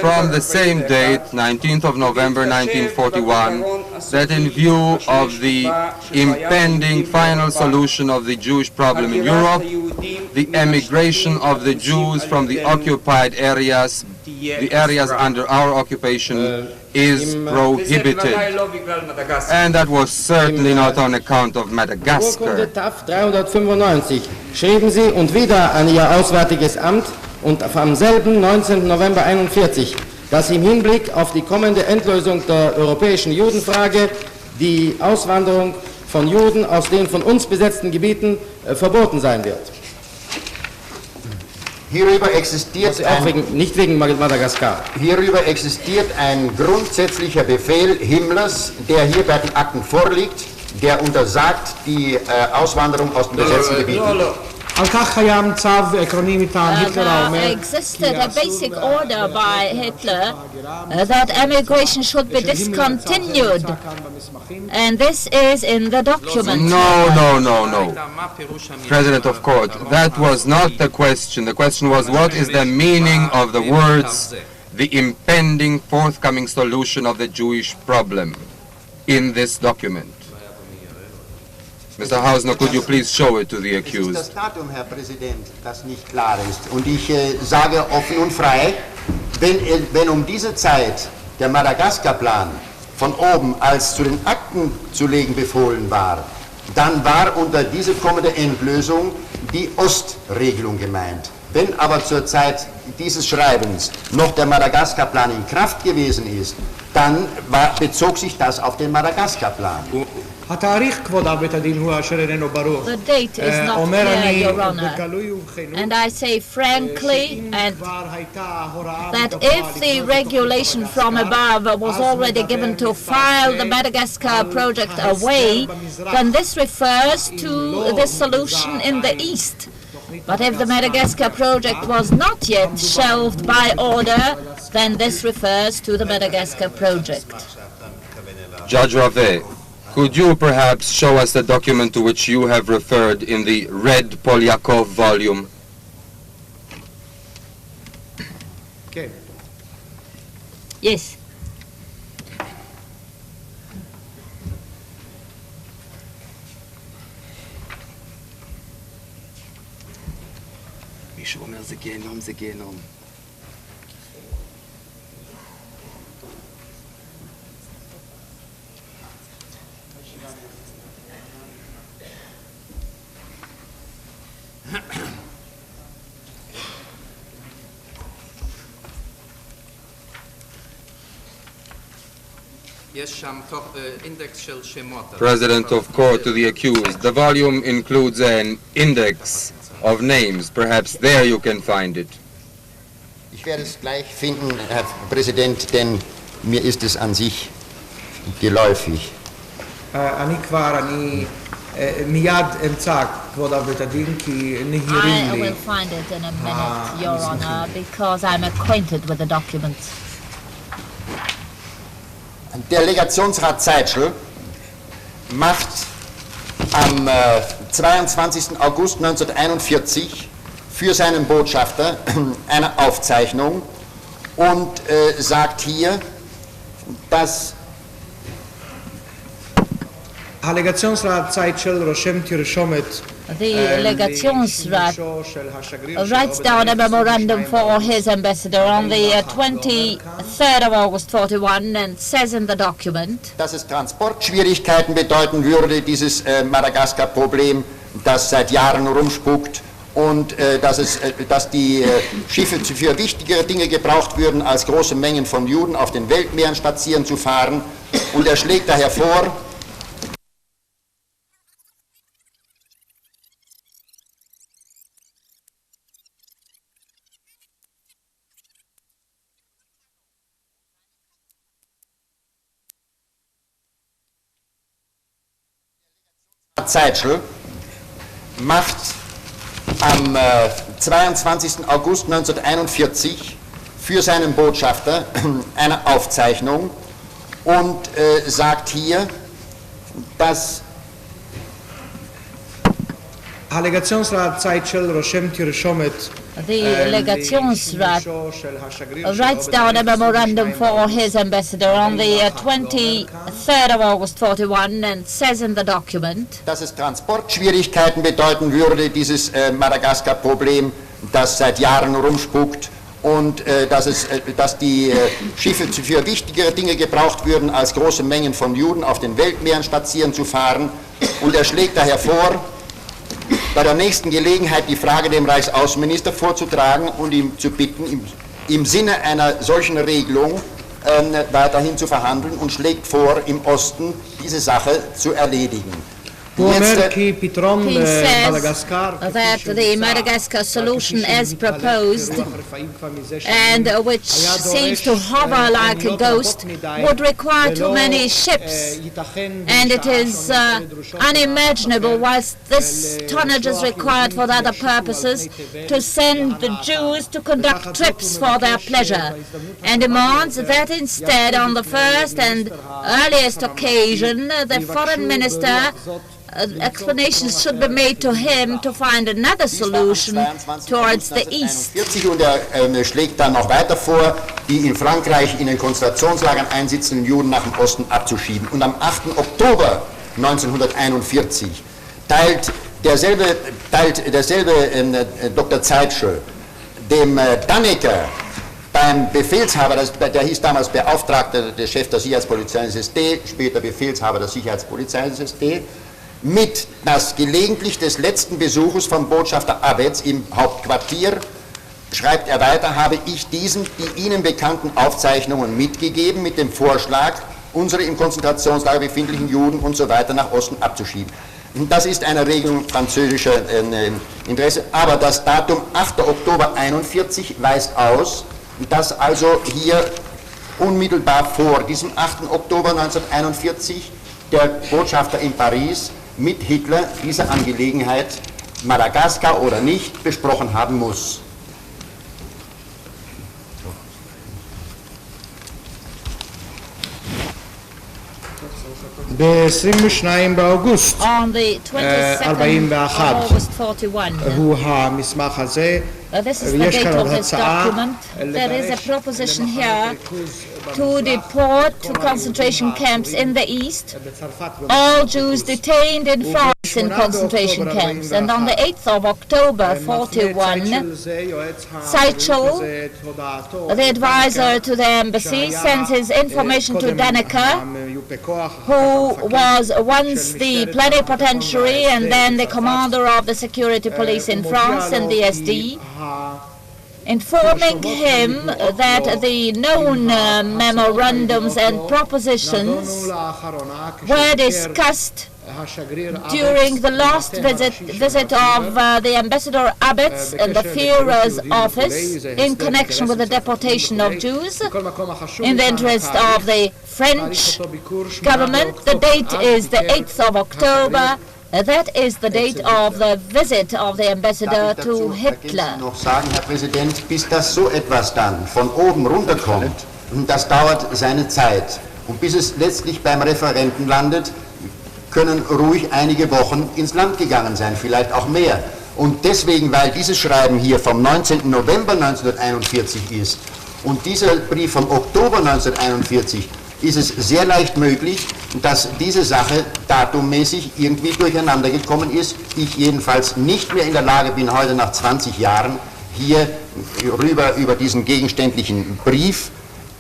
from the same date, 19th of November 1941, that in view of the impending final solution of the Jewish problem in Europe, the emigration of the Jews from the occupied areas, the areas under our occupation, is prohibited. And that was certainly not on account of Madagascar. Urkunde TAF 395 schrieben Sie und wieder an Ihr Auswärtiges Amt und am selben 19. November 1941, dass im Hinblick auf die kommende Endlösung der europäischen Judenfrage die Auswanderung von Juden aus den von uns besetzten Gebieten verboten sein wird. Hierüber existiert Nicht wegen Madagaskar. Hierüber existiert ein grundsätzlicher Befehl Himmlers, der hier bei den Akten vorliegt, der untersagt die Auswanderung aus den besetzten Gebieten. על כך קיים צו עקרוני מטעם היטלר האומר There existed a basic order by Hitler that emigration should be discontinued, and this is in the document. No. President of Court, that was not the question. The question was, what is the meaning of the words, the impending forthcoming solution of the Jewish problem, in this document? Mr. Hausner, could you please show it to the Es ist accused? das Datum, Herr Präsident, das nicht klar ist. Und ich sage offen und frei, wenn um diese Zeit der Madagaskar-Plan von oben als zu den Akten zu legen befohlen war, dann war unter diese kommende Endlösung die Ostregelung gemeint. Wenn aber zur Zeit dieses Schreibens noch der Madagaskar-Plan in Kraft gewesen ist, dann bezog sich das auf den Madagaskar-Plan. התאריך, כבוד בית הדין, הוא אשר איננו ברור. The date is not אומר clear, אני Your Honor. בגלוי ובכנות, And I say frankly and כבר הייתה הוראה that מתופה if the לגנות regulation from above was already given to file the Madagascar project away, then this refers to the solution in the east. But if the Madagascar project was not yet shelved by order, then this refers to the Madagascar project. Judge Rave, could you perhaps show us the document to which you have referred in the red Polyakov volume? כן. Yes. Sie gehen um. President of Court to the accused. The volume includes an index of names. Perhaps there you can find it. Ich werde es gleich finden, Herr Präsident, denn mir ist es an sich geläufig. אני כבר, מיד אמצא, כבוד בית הדין, כי נהירים I לי. will find it in a minute, Your Honor, because I'm acquainted with the documents. Der Legationsrat Zeitschl macht am 22. August 1941 für seinen Botschafter eine Aufzeichnung und sagt hier, dass הלגציונסרט צייטשל רושם תרשומת The Legationsrat writes down a memorandum for his ambassador on the 23rd of August 41 and says in the document, dass es Transportschwierigkeiten bedeuten würde, dieses Madagaskar-Problem, das seit Jahren rumspukt, und dass die Schiffe für wichtigere Dinge gebraucht würden, als große Mengen von Juden auf den Weltmeeren spazieren zu fahren. Und er schlägt daher vor, Zeitschl macht am 22. August 1941 für seinen Botschafter eine Aufzeichnung und sagt hier, dass הלגציונסרט צייטשל רושם תרשומת the Legationsrat writes down a memorandum for his ambassador on the 23rd of August 41 and says in the document, dass es Transportschwierigkeiten bedeuten würde, dieses Madagaskar-Problem, das seit Jahren rumspukt, und dass die Schiffe für wichtigere Dinge gebraucht würden, als große Mengen von Juden auf den Weltmeeren spazieren zu fahren. Und er schlägt daher vor, bei der nächsten Gelegenheit die Frage dem Reichsaußenminister vorzutragen und ihm zu bitten, im Sinne einer solchen Regelung weiterhin zu verhandeln, und schlägt vor, im Osten diese Sache zu erledigen. הוא אומר כי פתרון he says מדגסקר that the Madagascar solution as proposed and which seems to hover like a ghost would require too many ships, and it is unimaginable, whilst this tonnage is required for other purposes, to send the Jews to conduct trips for their pleasure, and demands that instead on the first and earliest occasion the foreign minister explanations should be made to him to find another solution towards the east. Und er schlägt dann noch weiter vor, die in Frankreich in den Konzentrationslagern einsitzenden Juden nach dem Osten abzuschieben. Und am 8. Oktober 1941 teilt derselbe Dr. Zeitschl dem Dannecker, beim Befehlshaber, der hieß damals Beauftragter, der Chef der Sicherheitspolizei des SD, später Befehlshaber der Sicherheitspolizei des SD, mit, dass gelegentlich des letzten Besuches von Botschafter Abetz im Hauptquartier, schreibt er weiter, habe ich diesen die Ihnen bekannten Aufzeichnungen mitgegeben mit dem Vorschlag, unsere im Konzentrationslager befindlichen Juden und so weiter nach Osten abzuschieben. Und das ist eine Regelung französischer Interesse, aber das Datum 8. Oktober 1941 weist aus, dass also hier unmittelbar vor diesem 8. Oktober 1941 der Botschafter in Paris mit Hitler diese Angelegenheit, Madagaskar oder nicht, besprochen haben muss. ב-22 באוגוסט On the 22nd of August 41. הוא המסמך הזה. This is the date of this document. There is a proposition here to deport to concentration camps in the east all Jews detained in France in concentration camps. And on the 8th of October 41, Seichel, the advisor to the embassy, sends his information to Dannecker, who was once the plenipotentiary and then the commander of the security police in France and the SD, informing him that the known memorandums and propositions were discussed during the last visit of the Ambassador Abetz and the Führer's office in connection with the deportation of Jews in the interest of the French government. The date is the 8th of October. That is the date of the visit of the ambassador to Hitler. Noch sagen, Herr Präsident, bis das so etwas dann von oben runterkommt, das dauert seine Zeit. Und bis es letztlich beim Referenten landet, können ruhig einige Wochen ins Land gegangen sein, vielleicht auch mehr. Und deswegen, weil dieses Schreiben hier vom 19. November 1941 ist und dieser Brief vom Oktober 1941, ist es sehr leicht möglich, dass diese Sache datummäßig irgendwie durcheinander gekommen ist. Ich jedenfalls nicht mehr in der Lage bin, heute nach 20 Jahren hier über diesen gegenständlichen Brief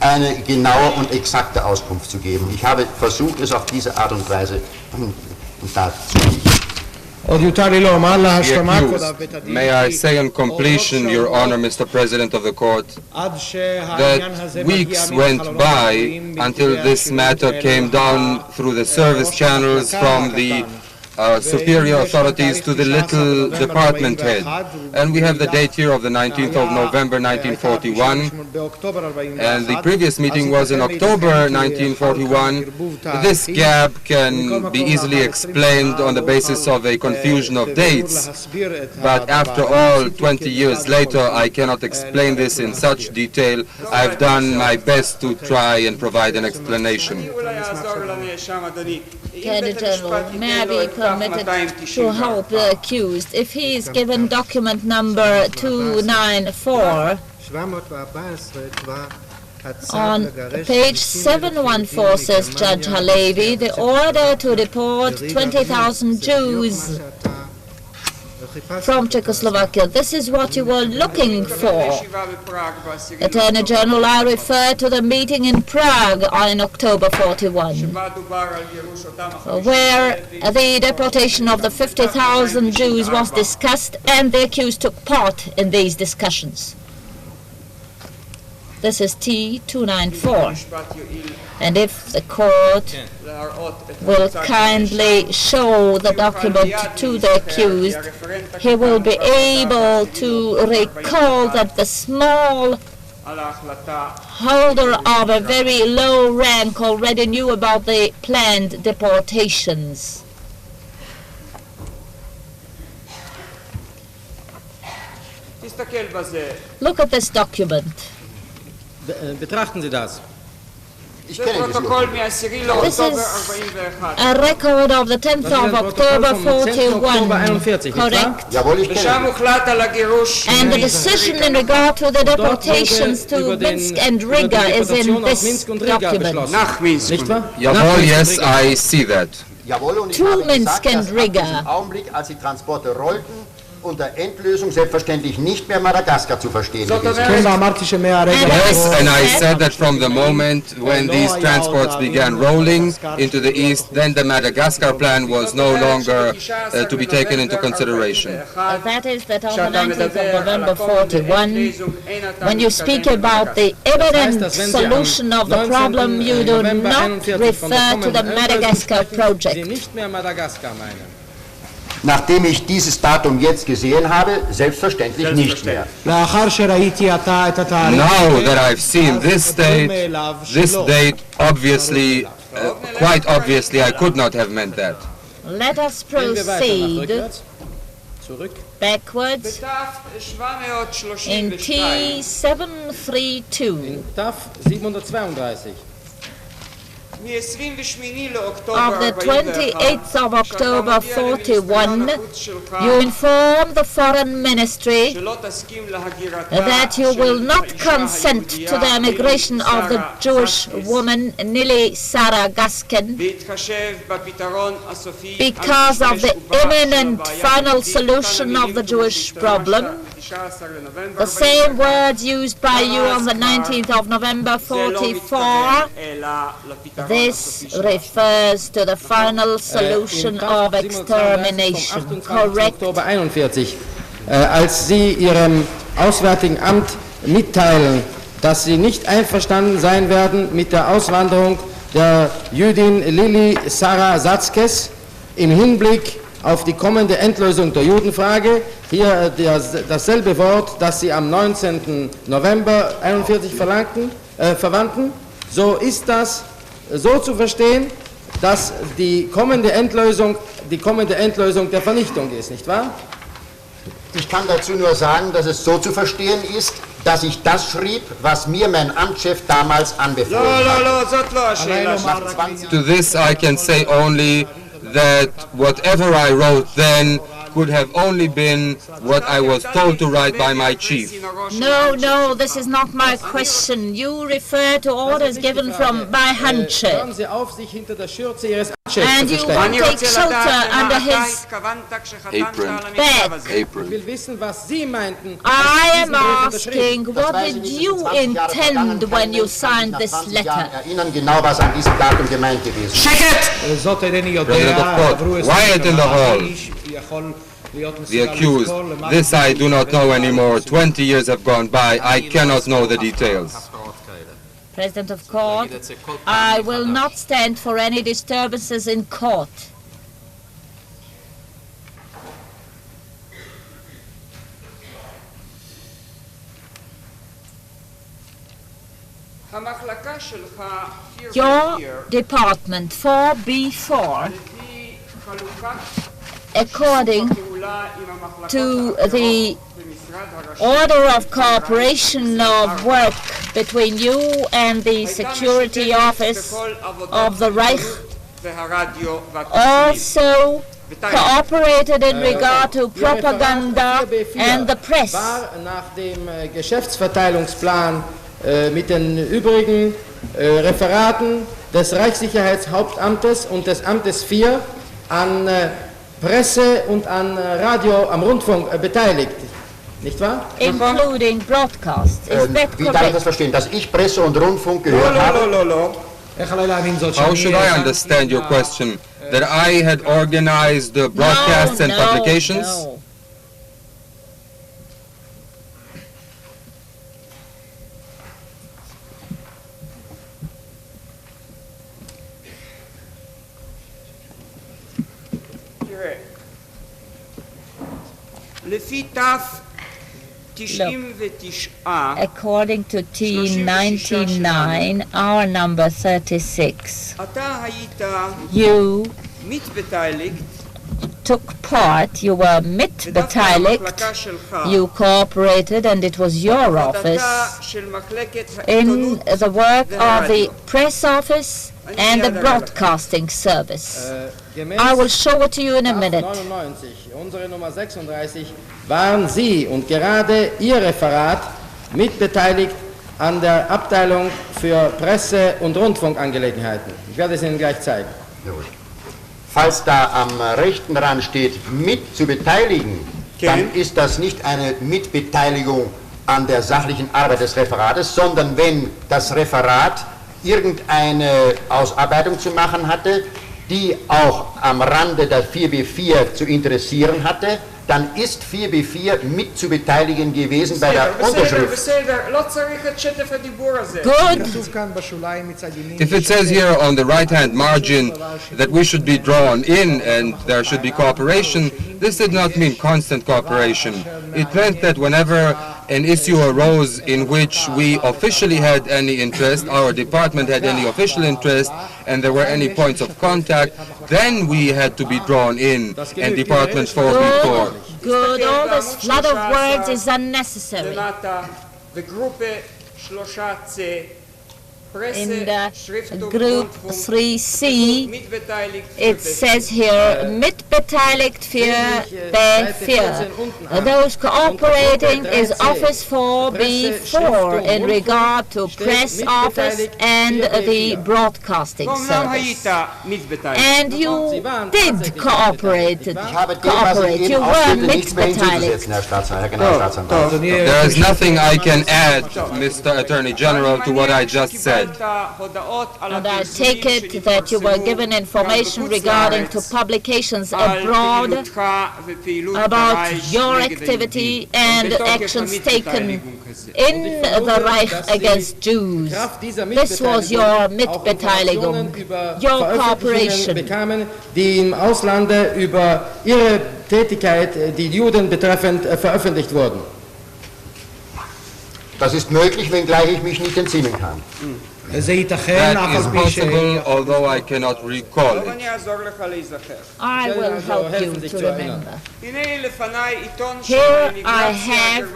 eine genaue und exakte Auskunft zu geben. Ich habe versucht, es auf diese Art und Weise darzulegen. May I say in completion, Your Honor, Mr. President of the Court, that weeks went by until this matter came down through the service channels from the superior authorities to the little department head. And we have the date here of the 19th of November 1941, and the previous meeting was in October 1941. This gap can be easily explained on the basis of a confusion of dates, but after all, 20 years later, I cannot explain this in such detail. I've done my best to try and provide an explanation. Attorney General, may I be permitted to help the accused? If he is given document number 294, on page 714, says Judge Halevi, the order to deport 20,000 Jews from Czechoslovakia. This is what you were looking for. Attorney General, I refer to the meeting in Prague in October 41, where the deportation of the 50,000 Jews was discussed and the accused took part in these discussions. This is T294. And if the court will kindly show the document to the accused, he will be able to recall that the small holder of a very low rank already knew about the planned deportations. Look at this document. Betrachten Sie das. This is a record of the 10th of October 41, correct? And the decision in regard to the deportations to Minsk and Riga is in this document. Jawohl, yes, I see that. To Minsk and Riga. Unter Endlösung selbstverständlich nicht mehr Madagaskar zu verstehen gewesen. Yes, and I said that from the moment when these transports began rolling into the east, then the Madagascar plan was no longer to be taken into consideration. That is that on the 19th of November 41, when you speak about the imminent solution of the problem, you do not refer to the Madagascar project. Nachdem ich dieses Datum jetzt gesehen habe, selbstverständlich nicht mehr. Now that I've seen this date, obviously, quite obviously, I could not have meant that. Let us proceed backwards in T732. TAF 732. of the 28th of October 41, you inform the Foreign Ministry that you will not consent to the emigration of the Jewish woman Nili Sarah Gaskin because of the imminent final solution of the Jewish problem. The same words used by you on the 19th of November 44. This refers to the final solution of extermination. Correct? Oktober 41, als Sie Ihrem Auswärtigen Amt mitteilen, dass Sie nicht einverstanden sein werden mit der Auswanderung der Jüdin Lili Sarah Satzkes im Hinblick auf die kommende Endlösung der Judenfrage, hier dasselbe Wort, das Sie am 19. November 41 verwandten, so ist das so zu verstehen, dass die kommende Endlösung der Vernichtung ist, nicht wahr? Ich kann dazu nur sagen, dass es so zu verstehen ist, dass ich das schrieb, was mir mein Amtschef damals anbefohlen hat. To this I can say only that whatever I wrote then could have only been what I was told to write by my chief. No, this is not my question. You refer to orders given from by Hanche. And you won't take shelter under his bed. I am asking, what did you intend when you signed this letter? Genau, was an diesem Datum gemeint gewesen ist. President of Court, quiet in the hall. The accused, this I do not know anymore. 20 years have gone by. I cannot know the details. President of Court, I will not stand for any disturbances in court. Your department 4B4, according to the order of cooperation of work between you and the security office of the Reich, also cooperated in regard to propaganda and the press. Nach dem Geschäftsverteilungsplan mit den übrigen Referaten des Reichssicherheitshauptamtes und des Amtes 4 an Presse und an Radio, am Rundfunk beteiligt, nicht wahr? Including broadcast. Is that Wie darf ich das verstehen? Dass ich Presse und Rundfunk gehört habe? How should I understand your question? That I had organized the broadcasts and publications? No. According to T99, our number 36, you took part, you were mitbeteiligt, you cooperated, and it was your office in the work of the press office and the broadcasting service. I will show it to you in a minute. 99, unsere Nummer 36, waren Sie und gerade Ihr Referat mitbeteiligt an der Abteilung für Presse- und Rundfunkangelegenheiten. Ich werde es Ihnen gleich zeigen. Falls da am rechten Rand steht, mit zu beteiligen, dann ist das nicht eine Mitbeteiligung an der sachlichen Arbeit des Referates, sondern wenn das Referat irgendeine Ausarbeitung zu machen hatte, die auch am Rande der 4B4 zu interessieren hatte, dann ist 4B4 mit zu beteiligen gewesen bei der Unterschrift. Good. If it says here on the right-hand margin that we should be drawn in and there should be cooperation, this did not mean constant cooperation. It meant that whenever an issue arose in which we officially had any interest, our department had any official interest, and there were any points of contact, then we had to be drawn in, and Department 4B4. Good. All this flood of words is unnecessary. in the Group 3C, it says here, mitbeteiligt für B4. Those cooperating is Office 4B4 in regard to press office and the broadcasting service. And you did cooperate. You were mitbeteiligt. There is nothing I can add, Mr. Attorney General, to what I just said. And I take it that you were given information regarding to publications abroad about your activity and actions taken in the Reich against Jews. This was your Mitbeteiligung, your cooperation. Bekamen, die im Auslande über ihre Tätigkeit, die Juden betreffend, veröffentlicht wurden. Das ist möglich, wenngleich ich mich nicht entsinnen kann. That is possible, although I cannot recall it. I will help you to remember. Here I have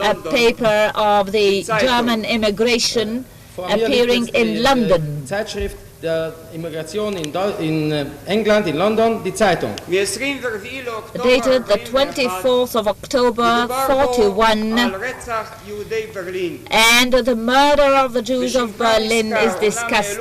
a paper of the German immigration appearing in London. Zeitschrift der Immigration in England, in London, die Zeitung. Dated the 24th of October 41, and the murder of the Jews of Berlin is discussed.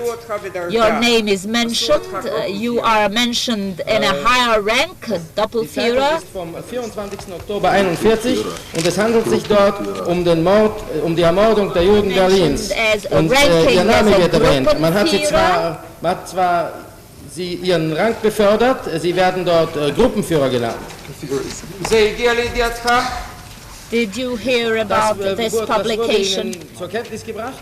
Your name is mentioned, you are mentioned in a higher rank, Doppelführer. Vom 24. Oktober 41 und es handelt sich dort um den Mord, um die Ermordung der Juden Berlins. Und ihr Name wird erwähnt. Man hat zwar sie ihren Rang befördert, sie werden dort Gruppenführer genannt. Did you hear about this publication? Zur Kenntnis gebracht?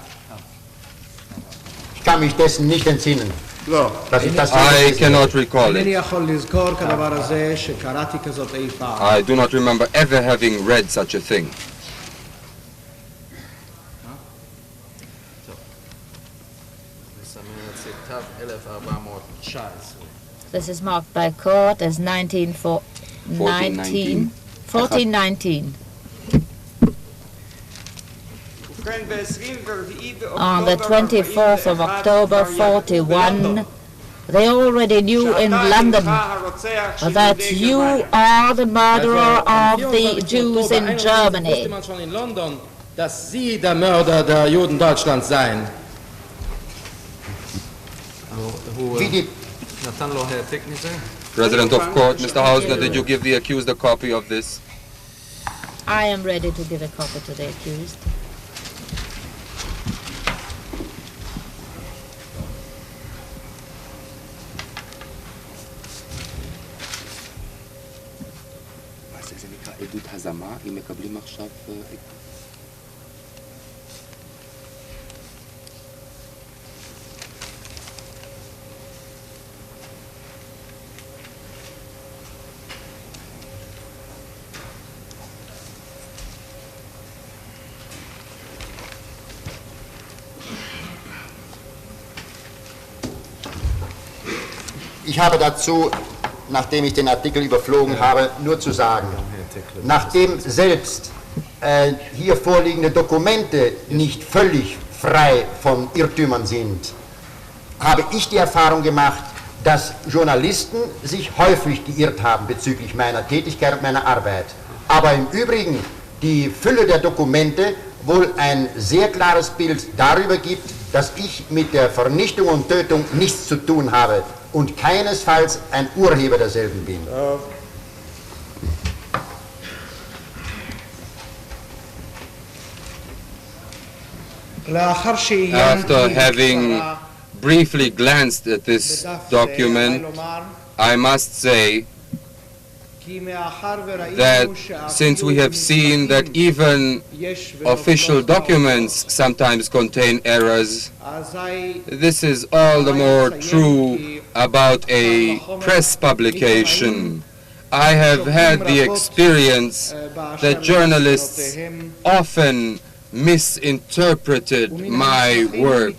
Ich kann mich dessen nicht entsinnen. I cannot recall it. I do not remember ever having read such a thing. This is marked by court as 1419. On the 24th of October 41, they already knew in London that you are the murderer of the Jews in Germany. Dass Sie der Mörder der Juden Deutschlands seien. President of Court, Mr. Hausner, did you give the accused a copy of this? I am ready to give a copy to the accused. עדות הזמה, אם מקבלים עכשיו... Ich habe dazu, nachdem ich den Artikel überflogen habe, nur zu sagen, nachdem selbst hier vorliegende Dokumente nicht völlig frei von Irrtümern sind, habe ich die Erfahrung gemacht, dass Journalisten sich häufig geirrt haben bezüglich meiner Tätigkeit und meiner Arbeit. Aber im Übrigen die Fülle der Dokumente wohl ein sehr klares Bild darüber gibt, dass ich mit der Vernichtung und Tötung nichts zu tun habe und keinesfalls ein Urheber derselben bin. After having briefly glanced at this document, I must say that since we have seen that even official documents sometimes contain errors, this is all the more true about a press publication. I have had the experience that journalists often misinterpreted my work,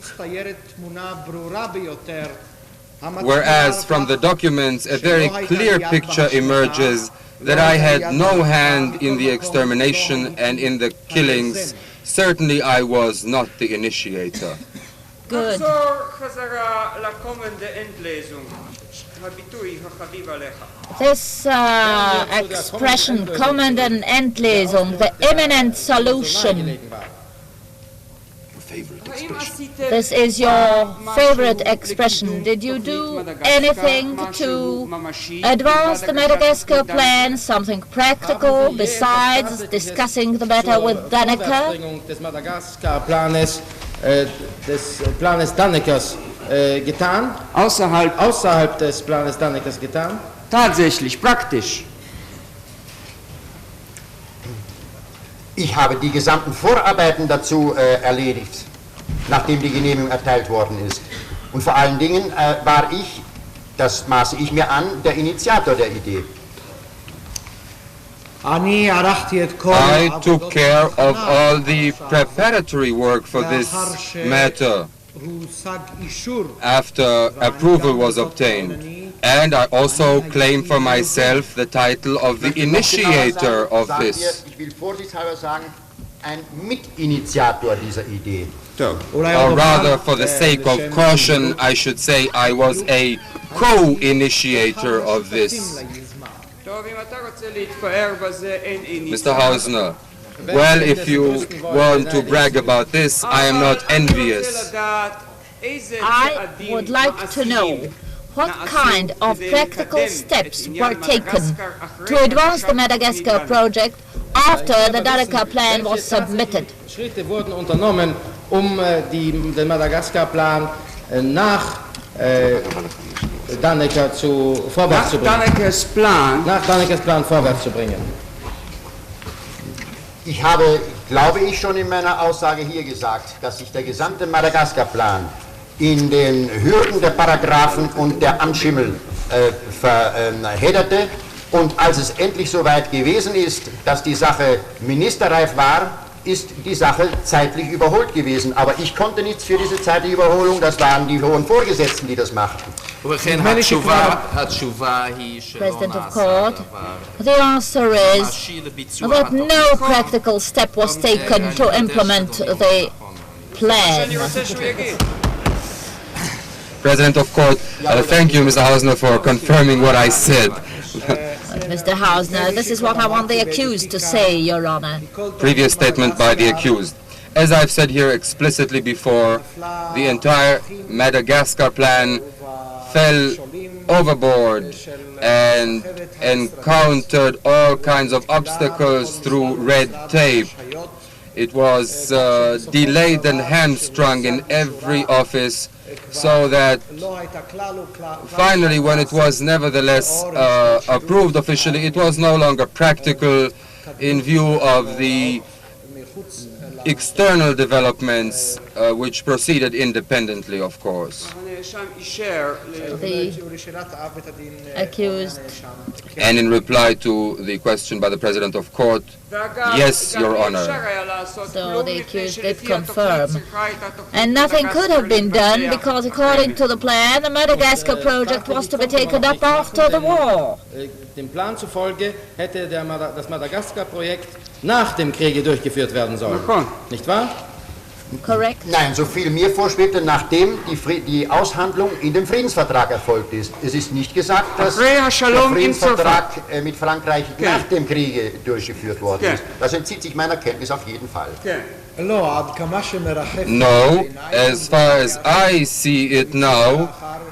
whereas from the documents a very clear picture emerges that I had no hand in the extermination and in the killings. Certainly I was not the initiator. Good. נחזור חזרה לקומנדה Endlesung. הביטוי החביב עליך. This expression, Kommenden Endlesung, the imminent solution, האם עשיתם this is your favorite expression. Did you do anything to advance the Madagascar plan, something practical, besides discussing the matter with Dannecker? Des Madagaskar-Planes, des Planes Danneckers getan, außerhalb des Planes Danneckers getan. tatsächlich, praktisch. Ich habe die gesamten Vorarbeiten dazu erledigt, nachdem die Genehmigung erteilt worden ist. Und vor allen Dingen war ich, das maße ich mir an, der Initiator der Idee. I took care of all the preparatory work for this matter after approval was obtained. And I also claim for myself the title of the initiator of this. Ich will vorsichtshalber sagen, ein Mitinitiator dieser Idee. Or rather, for the sake of caution, I should say I was a co-initiator of this. טוב, אם אתה רוצה להתפאר בזה, אין Mr. Hausner, well, if you want to brag about this, I am not envious. I would like to know what kind of practical steps were taken to advance the Madagascar project after the Dannecker plan was submitted. Schritte wurden unternommen, den Madagaskar-Plan nach Dannecker vorwärts zu bringen. Nach Danneckers Plan vorwärts zu bringen. Ich habe, glaube ich, schon in meiner Aussage hier gesagt, dass sich der gesamte Madagaskar-Plan in den Hürden der Paragraphen und der Amtsschimmel verhedderte. Und als es endlich soweit gewesen ist, dass die Sache ministerreif war, ist die Sache zeitlich überholt gewesen. Aber ich konnte nichts für diese zeitliche Überholung, das waren die hohen Vorgesetzten, die das machten. President of Court, the answer is that no practical step was taken to implement the plan. President of Court, thank you, Mr. Hausner, for confirming what I said. Mr. Hausner, this is what I want the accused to say, Your Honor. Previous statement by the accused. As I've said here explicitly before, the entire Madagascar plan fell overboard and encountered all kinds of obstacles through red tape. It was delayed and hamstrung in every office, so that finally, when it was nevertheless approved officially, it was no longer practical in view of the external developments which proceeded independently, of course. The accused. And in reply to the question by the President of Court, yes, Your Honor. So the accused did confirm. And nothing could have been done because, according to the plan, the Madagascar project was to be taken up after the war. Dem Plan zufolge hätte das Madagaskar-Projekt nach dem Kriege durchgeführt werden sollen. Nicht wahr? Correct? Nein, so viel mir vorschwebte, nachdem die Aushandlung in dem Friedensvertrag erfolgt ist. Es ist nicht gesagt, dass der Friedensvertrag mit Frankreich nach dem Kriege durchgeführt worden ist. Das entzieht sich meiner Kenntnis auf jeden Fall. No, as far as I see it now,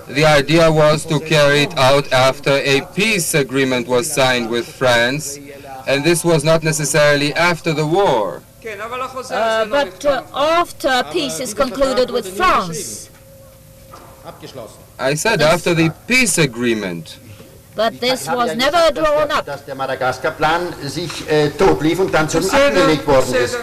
the idea was to carry it out after a peace agreement was signed with France, and this was not necessarily after the war. But after peace is concluded with France. I said after the peace agreement. But this was never drawn up. Dass der Madagaskar-Plan sich tot lief und dann zu den Akten gelegt worden ist.